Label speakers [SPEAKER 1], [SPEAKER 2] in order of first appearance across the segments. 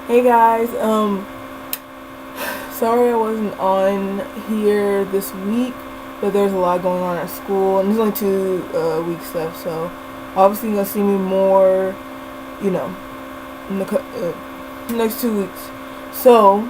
[SPEAKER 1] Hey guys, sorry I wasn't on here this week, but there's a lot going on at school, and there's only 2 weeks left, so obviously you're gonna see me more, you know, in the next 2 weeks. So,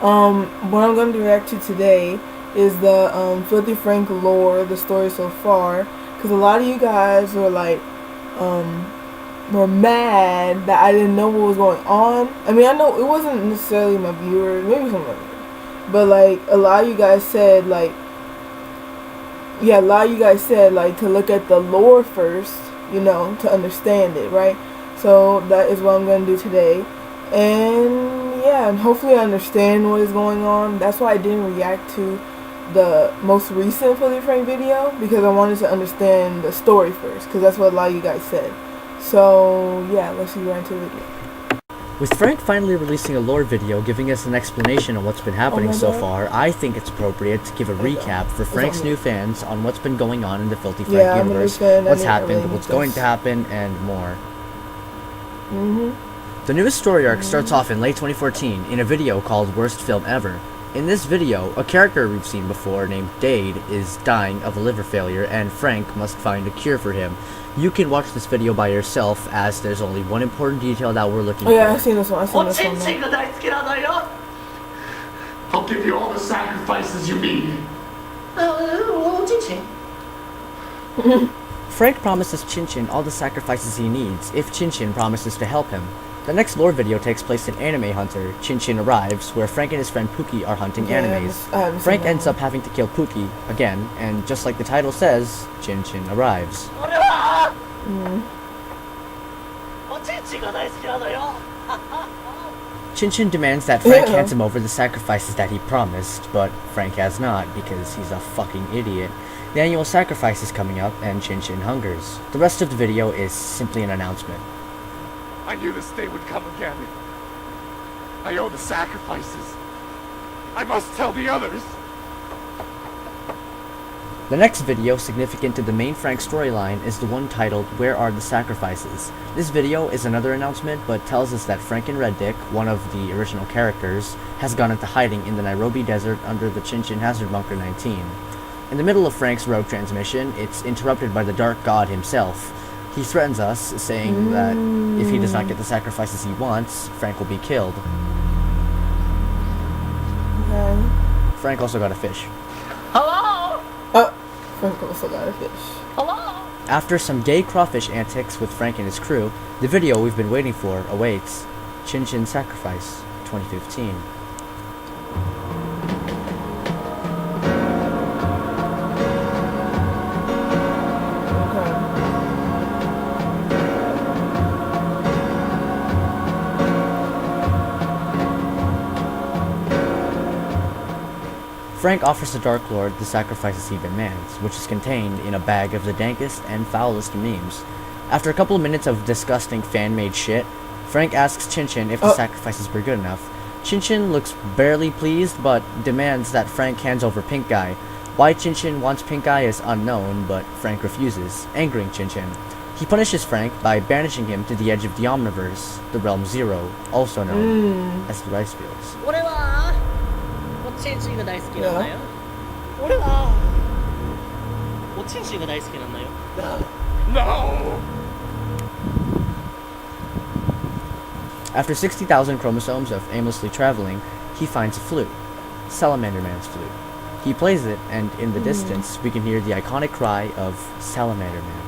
[SPEAKER 1] what I'm gonna react to today is the Filthy Frank lore, the story so far, because a lot of you guys were like, were mad that I didn't know what was going on. I mean, I know it wasn't necessarily my viewers, maybe some of my viewers, but like a lot of you guys said like, yeah, a lot of you guys said like to look at the lore first, you know, to understand it, right? So that is what I'm gonna do today, and yeah, and hopefully I understand what is going on. That's why I didn't react to the most recent Fully Frank video, because I wanted to understand the story first, because that's what a lot of you guys said. So yeah, let's see right into the video.
[SPEAKER 2] With Frank finally releasing a lore video giving us an explanation on what's been happening so far, I think it's appropriate to give a recap for Frank's new fans on what's been going on in the Filthy Frank universe, what's happened, what's going to happen, and more. The newest story arc starts off in late 2014 in a video called Worst Film Ever. In this video, a character we've seen before named Dade is dying of a liver failure, and Frank must find a cure for him. You can watch this video by yourself, as there's only one important detail that we're looking for.
[SPEAKER 1] Oh yeah, I've seen this one.
[SPEAKER 3] I'll give you all the sacrifices you need.
[SPEAKER 2] Frank promises Chinchin all the sacrifices he needs if Chinchin promises to help him. The next lore video takes place in Anime Hunter. Chinchin arrives, where Frank and his friend Pookie are hunting animes. Frank ends up having to kill Pookie again, and just like the title says, Chinchin arrives. Chinchin demands that Frank hands him over the sacrifices that he promised, but Frank has not, because he's a fucking idiot. The annual sacrifice is coming up, and Chinchin hungers. The rest of the video is simply an announcement.
[SPEAKER 3] I knew this day would come again. I owe the sacrifices. I must tell the others.
[SPEAKER 2] The next video significant to the main Frank storyline is the one titled Where Are the Sacrifices? This video is another announcement, but tells us that Frank and Red Dick, one of the original characters, has gone into hiding in the Nairobi desert under the Chinchin Hazard Bunker 19. In the middle of Frank's rogue transmission, it's interrupted by the Dark God himself. He threatens us, saying that if he does not get the sacrifices he wants, Frank will be killed. Frank also got a fish.
[SPEAKER 3] Hello?
[SPEAKER 1] Frank also got a fish.
[SPEAKER 3] Hello?
[SPEAKER 2] After some gay crawfish antics with Frank and his crew, the video we've been waiting for awaits. Chinchin Sacrifice 2015. Frank offers the Dark Lord the sacrifices he demands, which is contained in a bag of the dankest and foulest memes. After a couple of minutes of disgusting fan-made shit, Frank asks Chinchin if the sacrifices were good enough. Chinchin looks barely pleased, but demands that Frank hands over Pink Guy. Why Chinchin wants Pink Guy is unknown, but Frank refuses, angering Chinchin. He punishes Frank by banishing him to the edge of the Omniverse, the Realm Zero, also known as the Rice Fields.
[SPEAKER 3] No!
[SPEAKER 2] After 60,000 chromosomes of aimlessly traveling, he finds a flute, Salamander Man's flute. He plays it, and in the distance, we can hear the iconic cry of Salamander Man.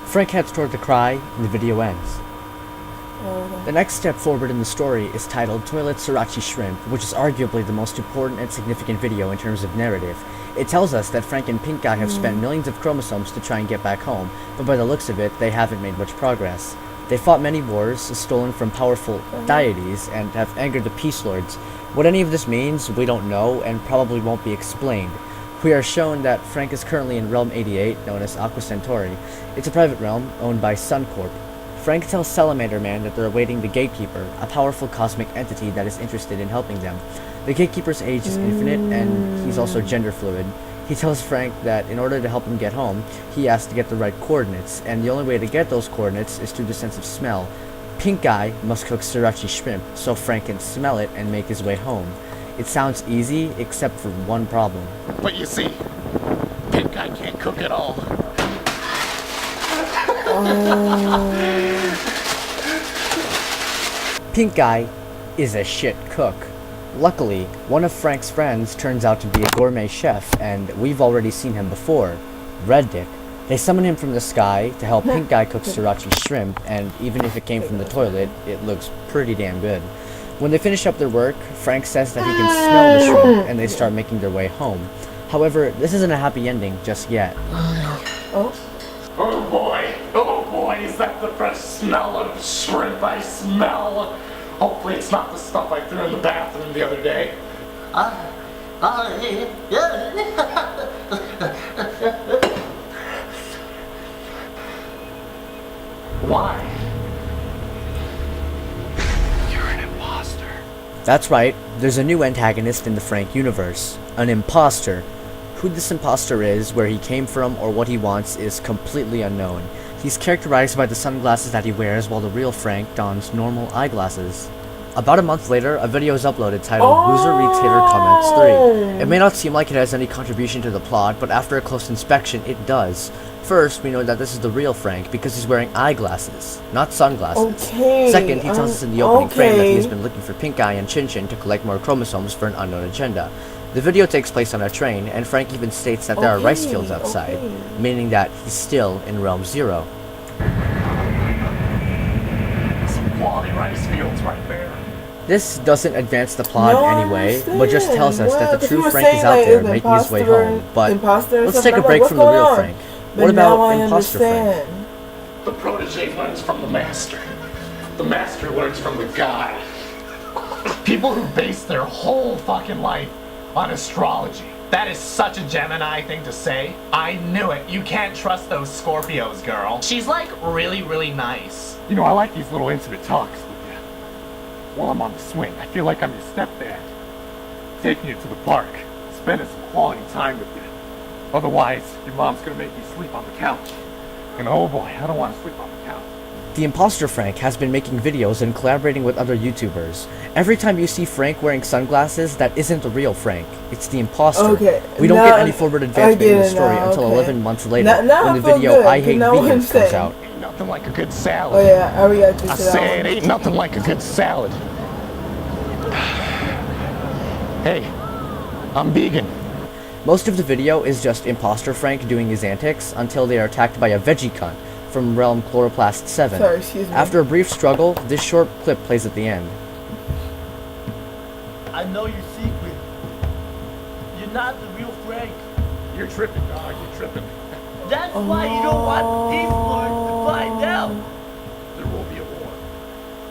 [SPEAKER 2] Frank heads toward the cry, and the video ends. The next step forward in the story is titled Toilet Sriracha Shrimp, which is arguably the most important and significant video in terms of narrative. It tells us that Frank and Pink Guy have spent millions of chromosomes to try and get back home, but by the looks of it, they haven't made much progress. They fought many wars, stolen from powerful deities, and have angered the Peace Lords. What any of this means, we don't know, and probably won't be explained. We are shown that Frank is currently in Realm 88, known as Aqua Centauri. It's a private realm owned by Suncorp. Frank tells Salamander Man that they're awaiting the Gatekeeper, a powerful cosmic entity that is interested in helping them. The Gatekeeper's age is infinite, and he's also gender fluid. He tells Frank that in order to help him get home, he has to get the right coordinates, and the only way to get those coordinates is through the sense of smell. Pink Guy must cook sriracha shrimp so Frank can smell it and make his way home. It sounds easy, except for one problem.
[SPEAKER 3] But you see, Pink Guy can't cook at all.
[SPEAKER 2] Pink Guy is a shit cook. Luckily, one of Frank's friends turns out to be a gourmet chef, and we've already seen him before, Red Dick. They summon him from the sky to help Pink Guy cook sriracha shrimp, and even if it came from the toilet, it looks pretty damn good. When they finish up their work, Frank says that he can smell the shrimp, and they start making their way home. However, this isn't a happy ending just yet.
[SPEAKER 1] Oh.
[SPEAKER 3] Oh boy, is that the fresh smell of shrimp I smell? Hopefully it's not the stuff I threw in the bathroom the other day. Why? You're an impostor.
[SPEAKER 2] That's right, there's a new antagonist in the Frank universe, an impostor. Who this impostor is, where he came from, or what he wants is completely unknown. He's characterized by the sunglasses that he wears while the real Frank dons normal eyeglasses. About a month later, a video is uploaded titled Loser Reads Hater Comments 3. It may not seem like it has any contribution to the plot, but after a close inspection, it does. First, we know that this is the real Frank because he's wearing eyeglasses, not sunglasses.
[SPEAKER 1] Okay.
[SPEAKER 2] Second, he tells us in the opening frame that he's been looking for Pink Eye and Chin Chin to collect more chromosomes for an unknown agenda. The video takes place on a train, and Frank even states that there are rice fields outside, meaning that he's still in Realm 0.
[SPEAKER 3] Some quality rice fields right there.
[SPEAKER 2] This doesn't advance the plot in any way, but just tells us that the true
[SPEAKER 1] you
[SPEAKER 2] Frank is out there making his way home. But let's take a break from the real Frank. What about imposter Frank?
[SPEAKER 3] The protege learns from the master. The master learns from the guy. People who base their whole fucking life on astrology. That is such a Gemini thing to say. I knew it. You can't trust those Scorpios, girl. She's like really, really nice. You know, I like these little intimate talks with you. While I'm on the swing, I feel like I'm your stepdad. Taking you to the park, spending some quality time with you. Otherwise, your mom's gonna make me sleep on the couch. And oh boy, I don't want to sleep on the couch.
[SPEAKER 2] The imposter Frank has been making videos and collaborating with other YouTubers. Every time you see Frank wearing sunglasses, that isn't the real Frank. It's the imposter.
[SPEAKER 1] Okay.
[SPEAKER 2] We don't get any forward advancement in the story until 11 months later, when the video I Hate Vegans comes out.
[SPEAKER 3] Ain't nothing like a good salad.
[SPEAKER 1] Oh yeah, I reacted to
[SPEAKER 3] I
[SPEAKER 1] that
[SPEAKER 3] say
[SPEAKER 1] one.
[SPEAKER 3] it ain't nothing like a good salad. Hey, I'm vegan.
[SPEAKER 2] Most of the video is just imposter Frank doing his antics until they are attacked by a veggie cunt from Realm Chloroplast 7.
[SPEAKER 1] Sorry, excuse me.
[SPEAKER 2] After a brief struggle, this short clip plays at the end.
[SPEAKER 4] I know your secret. You're not the real Frank.
[SPEAKER 3] You're tripping, dog. You're tripping.
[SPEAKER 4] That's why you don't want people to find out.
[SPEAKER 3] There will be a war.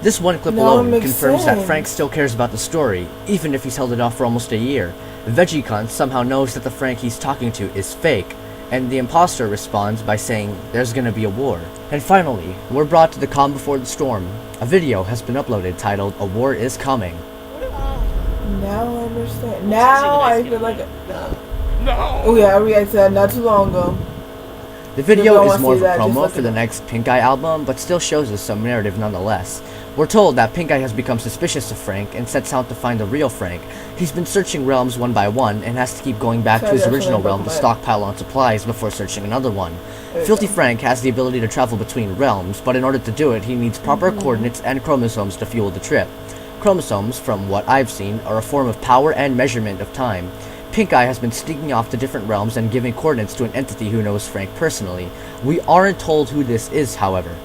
[SPEAKER 2] This one clip
[SPEAKER 1] No, it
[SPEAKER 2] alone
[SPEAKER 1] makes
[SPEAKER 2] confirms that
[SPEAKER 1] sense.
[SPEAKER 2] Frank still cares about the story, even if he's held it off for almost a year. Veggie Cunt somehow knows that the Frank he's talking to is fake, and the imposter responds by saying there's gonna be a war. And finally, we're brought to the calm before the storm. A video has been uploaded titled A War Is Coming.
[SPEAKER 1] Now I understand. Now I feel like.
[SPEAKER 3] No!
[SPEAKER 1] Oh yeah, I reacted to that not too long ago.
[SPEAKER 2] The
[SPEAKER 1] If you
[SPEAKER 2] video
[SPEAKER 1] don't
[SPEAKER 2] is
[SPEAKER 1] wanna
[SPEAKER 2] more of
[SPEAKER 1] see
[SPEAKER 2] a
[SPEAKER 1] that, just
[SPEAKER 2] promo
[SPEAKER 1] look
[SPEAKER 2] for
[SPEAKER 1] it
[SPEAKER 2] the
[SPEAKER 1] up.
[SPEAKER 2] next Pink Eye album, but still shows us some narrative nonetheless. We're told that Pink Eye has become suspicious of Frank and sets out to find the real Frank. He's been searching realms one by one and has to keep going back to his original realm to stockpile on supplies before searching another one. Filthy Frank has the ability to travel between realms, but in order to do it, he needs proper coordinates and chromosomes to fuel the trip. Chromosomes, from what I've seen, are a form of power and measurement of time. Pink Eye has been sneaking off to different realms and giving coordinates to an entity who knows Frank personally. We aren't told who this is, however.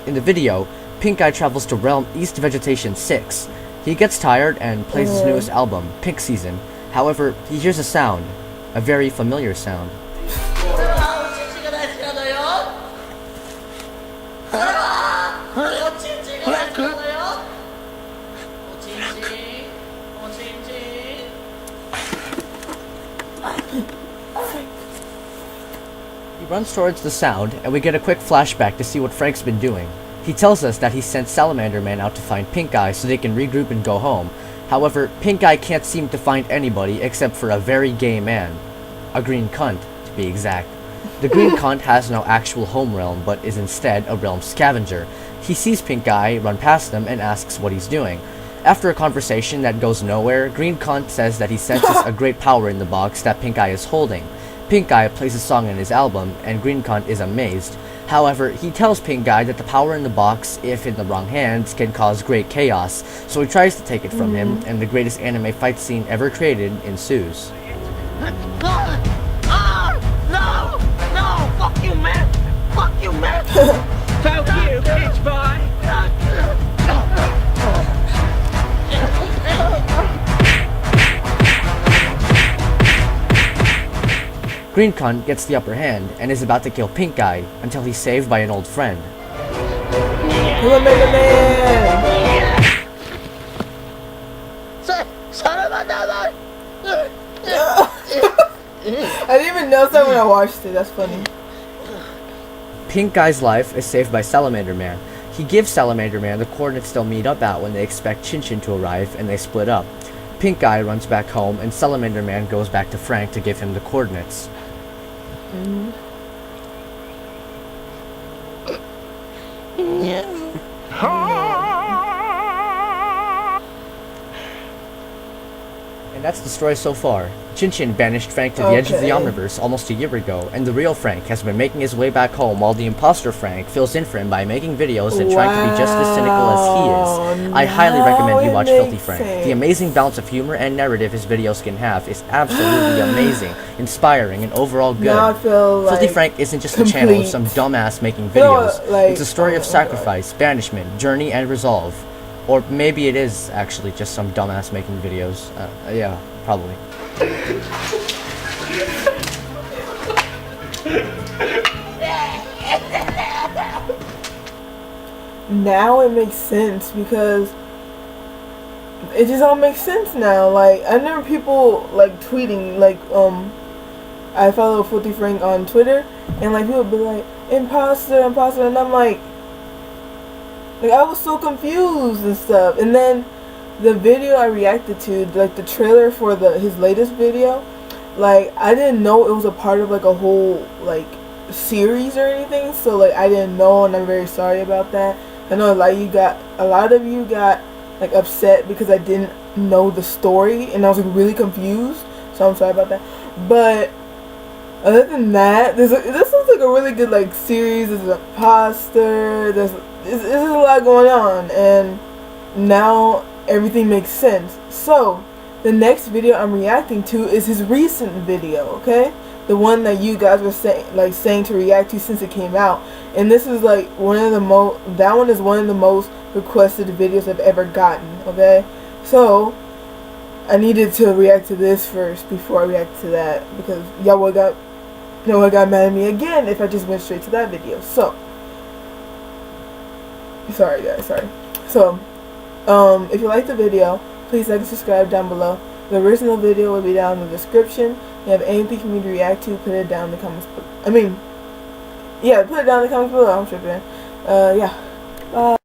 [SPEAKER 2] In the video, Pink Eye travels to Realm East Vegetation 6. He gets tired and plays his newest album, Pink Season. However, he hears a sound. A very familiar sound. runs towards the sound, and we get a quick flashback to see what Frank's been doing. He tells us that he sent Salamander Man out to find Pink Eye so they can regroup and go home. However, Pink Eye can't seem to find anybody except for a very gay man. A green cunt, to be exact. The green cunt has no actual home realm, but is instead a realm scavenger. He sees Pink Eye run past them and asks what he's doing. After a conversation that goes nowhere, Green Cunt says that he senses a great power in the box that Pink Eye is holding. Pink Eye plays a song in his album, and Green Cunt is amazed. However, he tells Pink Eye that the power in the box, if in the wrong hands, can cause great chaos, so he tries to take it from him, and the greatest anime fight scene ever created ensues.
[SPEAKER 5] No! Fuck you, man! Fuck you, man! Fuck you, bitch boy!
[SPEAKER 2] Green Cunt gets the upper hand and is about to kill Pink Eye until he's saved by an old friend.
[SPEAKER 1] Hello, Mega Man! I didn't even know that when I watched it. That's funny.
[SPEAKER 2] Pink Eye's life is saved by Salamander Man. He gives Salamander Man the coordinates they'll meet up at when they expect Chin Chin to arrive, and they split up. Pink Eye runs back home, and Salamander Man goes back to Frank to give him the coordinates. And that's the story so far. Chin Chin banished Frank to the edge of the Omniverse almost a year ago, and the real Frank has been making his way back home while the impostor Frank fills in for him by making videos and trying to be just as cynical as he is. I highly recommend you watch Filthy Frank. The amazing balance of humor and narrative his videos can have is absolutely amazing, inspiring, and overall good. Filthy Frank isn't just a channel of some dumbass making videos. It's a story of sacrifice, banishment, journey, and resolve. Or maybe it is actually just some dumbass making videos. Yeah, probably.
[SPEAKER 1] Now it makes sense because it just all makes sense now. Like, I remember people like tweeting, like, I follow Filthy Frank on Twitter, and like people would be like, imposter, and I'm like I was so confused and stuff. And then the video I reacted to, like the trailer for his latest video, like I didn't know it was a part of like a whole like series or anything, so like I didn't know, and I'm very sorry about that. I know like a lot of you got like upset because I didn't know the story and I was like really confused, so I'm sorry about that. But other than that, this is like a really good like series. There's an imposter, there's a lot going on, and now everything makes sense. So the next video I'm reacting to is his recent video, okay? The one that you guys were saying to react to since it came out. And this is like that one is one of the most requested videos I've ever gotten, okay? So I needed to react to this first before I react to that, because y'all would got mad at me again if I just went straight to that video. So sorry guys, sorry. So if you like the video, please like and subscribe down below. The original video will be down in the description. If you have anything for me to react to, put it down in the comments. Put it down in the comments below. I'm sure, man. Yeah. Bye.